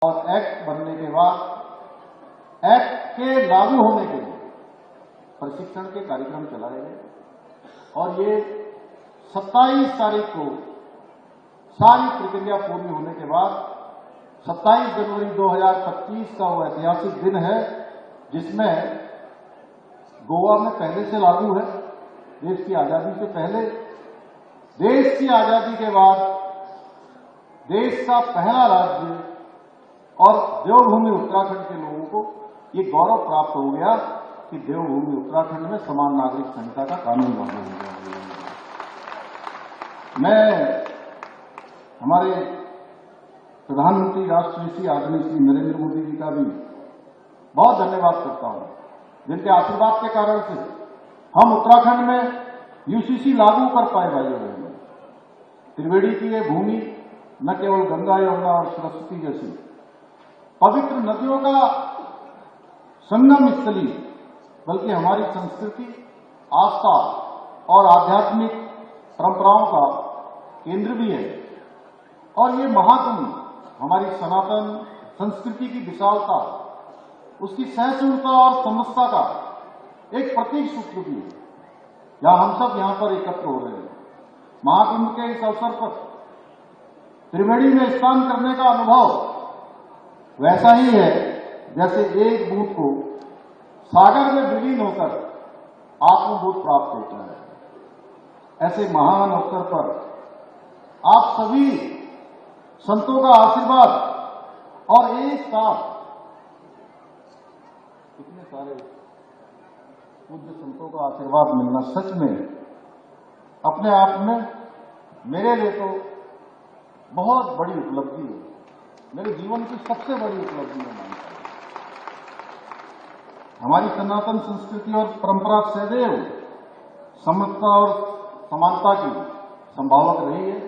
और एक्ट बनने के बाद एक्ट के लागू होने के लिए प्रशिक्षण के कार्यक्रम चलाए गए और ये 27 तारीख को सारी प्रक्रिया पूरी होने के बाद 27 जनवरी 2025 का वो ऐतिहासिक दिन है जिसमें गोवा में पहले से लागू है। देश की आजादी से पहले, देश की आजादी के बाद देश का पहला राज्य और देवभूमि उत्तराखंड के लोगों को ये गौरव प्राप्त हो गया कि देवभूमि उत्तराखंड में समान नागरिक संहिता का कानून लागू हो गया। मैं हमारे प्रधानमंत्री राष्ट्रपति आदरणीय श्री नरेंद्र मोदी जी का भी बहुत धन्यवाद करता हूं, जिनके आशीर्वाद के कारण से हम उत्तराखंड में यूसीसी लागू कर पाए। भाइयों बहनों, त्रिवेणी की ये भूमि न केवल गंगा, यमुना और सरस्वती जैसी पवित्र नदियों का संगम स्थली, बल्कि हमारी संस्कृति, आस्था और आध्यात्मिक परंपराओं का केंद्र भी है। और ये महाकुंभ हमारी सनातन संस्कृति की विशालता, उसकी सहिष्णुता और समरसता का एक प्रतीक सूत्र भी है, जहां हम सब यहां पर एकत्र हो रहे हैं। महाकुंभ के इस अवसर पर त्रिवेणी में स्नान करने का अनुभव वैसा ही है जैसे एक बूंद को सागर में विलीन होकर आत्मबोध प्राप्त होता है। ऐसे महान अवसर पर आप सभी संतों का आशीर्वाद और एक साथ इतने सारे पूज्य संतों का आशीर्वाद मिलना सच में अपने आप में मेरे लिए तो बहुत बड़ी उपलब्धि है। मेरे जीवन की सबसे बड़ी उपलब्धि मैं मानता हूं। हमारी सनातन संस्कृति और परंपरा सदैव समता और समानता की संभावक रही है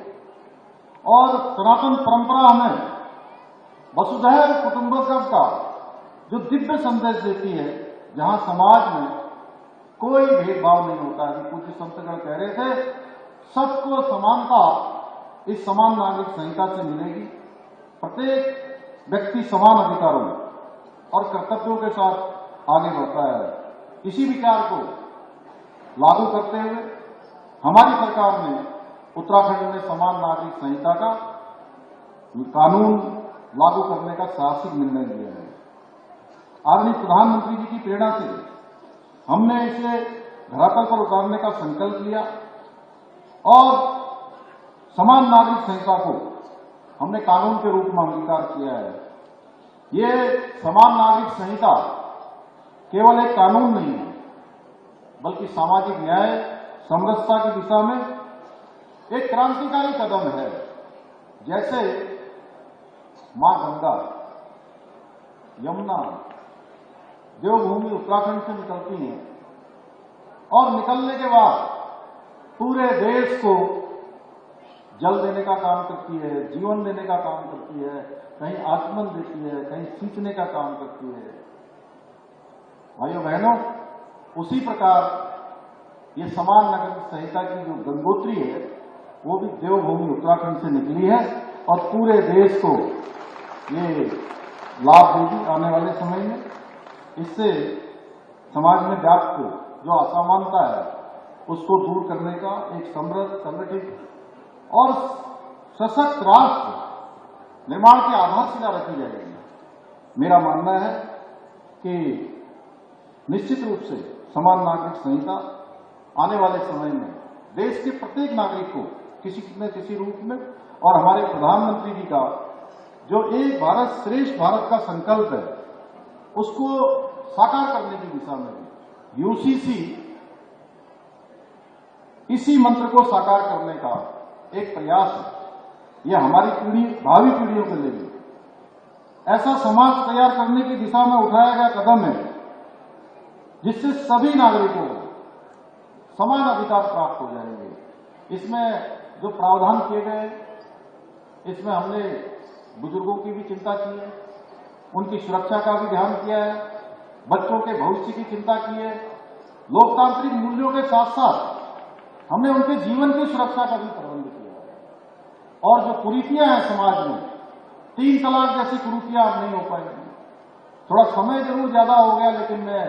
और सनातन परंपरा हमें वसुधैव कुटुंबकम का जो दिव्य संदेश देती है, जहां समाज में कोई भेदभाव नहीं होता है। पूज्य संतगण कह रहे थे, सबको समानता इस समान नागरिक संहिता से मिलेगी। प्रत्येक व्यक्ति समान अधिकारों और कर्तव्यों के साथ आगे बढ़ता है। इसी विचार को लागू करते हुए हमारी सरकार ने उत्तराखंड में समान नागरिक संहिता का कानून लागू करने का साहसिक निर्णय लिया है। आदरणीय प्रधानमंत्री जी की प्रेरणा से हमने इसे धरातल पर उतारने का संकल्प लिया और समान नागरिक संहिता को हमने कानून के रूप में अंगीकार किया है। ये समान नागरिक संहिता केवल एक कानून नहीं है, बल्कि सामाजिक न्याय, समरसता की दिशा में एक क्रांतिकारी कदम है। जैसे मां गंगा, यमुना देवभूमि उत्तराखंड से निकलती हैं और निकलने के बाद पूरे देश को जल देने का काम करती है, जीवन देने का काम करती है, कहीं आचमन देती है, कहीं सींचने का काम करती है। भाइयों बहनों, उसी प्रकार ये समान नागरिक संहिता की जो गंगोत्री है, वो भी देवभूमि उत्तराखंड से निकली है और पूरे देश को ये लाभ देगी आने वाले समय में। इससे समाज में व्याप्त जो असमानता है उसको दूर करने का एक समृद्ध, संगठित और सशक्त राष्ट्र निर्माण की आधारशिला रखी जाएगी। मेरा मानना है कि निश्चित रूप से समान नागरिक संहिता आने वाले समय में देश के प्रत्येक नागरिक को किसी न किसी रूप में, और हमारे प्रधानमंत्री जी का जो एक भारत श्रेष्ठ भारत का संकल्प है, उसको साकार करने की दिशा में यूसीसी इसी मंत्र को साकार करने का एक प्रयास है। यह हमारी पीढ़ी, भावी पीढ़ियों के लिए ऐसा समाज तैयार करने की दिशा में उठाया गया कदम है जिससे सभी नागरिकों को समान अधिकार प्राप्त हो जाएंगे। इसमें जो प्रावधान किए गए, इसमें हमने बुजुर्गों की भी चिंता की है, उनकी सुरक्षा का भी ध्यान किया है, बच्चों के भविष्य की चिंता की है, लोकतांत्रिक मूल्यों के साथ साथ हमने उनके जीवन की सुरक्षा का भी प्रबंध किया है। और जो कुरीतियां हैं समाज में, 3 तलाक जैसी कुरीतियां अब नहीं हो पाएंगी। थोड़ा समय जरूर ज्यादा हो गया, लेकिन मैं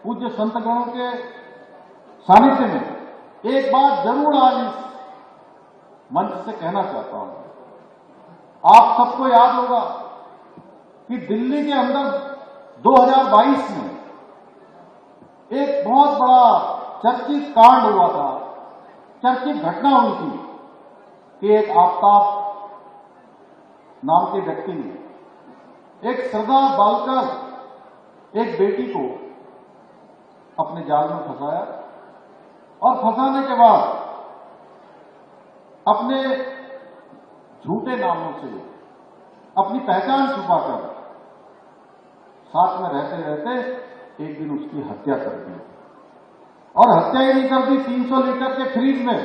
पूज्य संतगणों के सानिध्य में एक बात जरूर आज इस मंच से कहना चाहता हूं। आप सबको याद होगा कि दिल्ली के अंदर 2022 में एक बहुत बड़ा चर्चित कांड हुआ था, चर्चित घटना हुई थी कि एक आफ्ताब नाम के व्यक्ति ने एक श्रद्धा बालकर एक बेटी को अपने जाल में फंसाया और फंसाने के बाद अपने झूठे नामों से अपनी पहचान छुपाकर साथ में रहते रहते एक दिन उसकी हत्या कर दी। और हत्या ही नहीं कर दी, 300 लीटर के फ्रिज में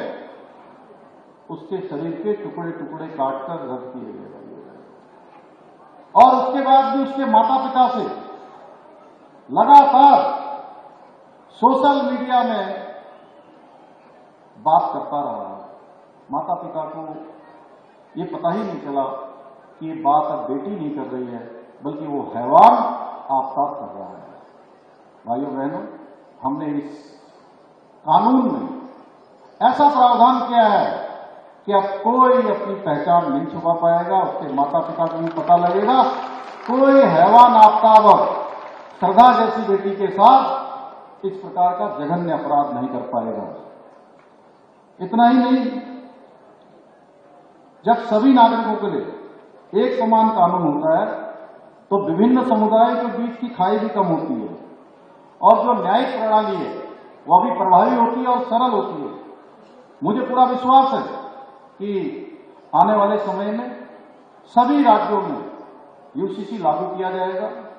उसके शरीर के टुकड़े टुकड़े काटकर रख दिए गए। और उसके बाद भी उसके माता पिता से लगातार सोशल मीडिया में बात करता रहा। माता पिता को ये पता ही नहीं चला कि ये बात अब बेटी नहीं कर रही है, बल्कि वो हैवान आफ्ताब कर रहा है। भाइयों बहनों, हमने इस कानून में ऐसा प्रावधान किया है कि अब कोई अपनी पहचान नहीं छुपा पाएगा, उसके माता पिता को भी पता लगेगा। कोई हैवान आफ्ताब श्रद्धा जैसी बेटी के साथ इस प्रकार का जघन्य अपराध नहीं कर पाएगा। इतना ही नहीं, जब सभी नागरिकों के लिए एक समान कानून होता है तो विभिन्न समुदायों के बीच की खाई भी कम होती है और जो न्यायिक प्रणाली है वह भी प्रभावी होती है और सरल होती है। मुझे पूरा विश्वास है कि आने वाले समय में सभी राज्यों में यूसीसी लागू किया जाएगा।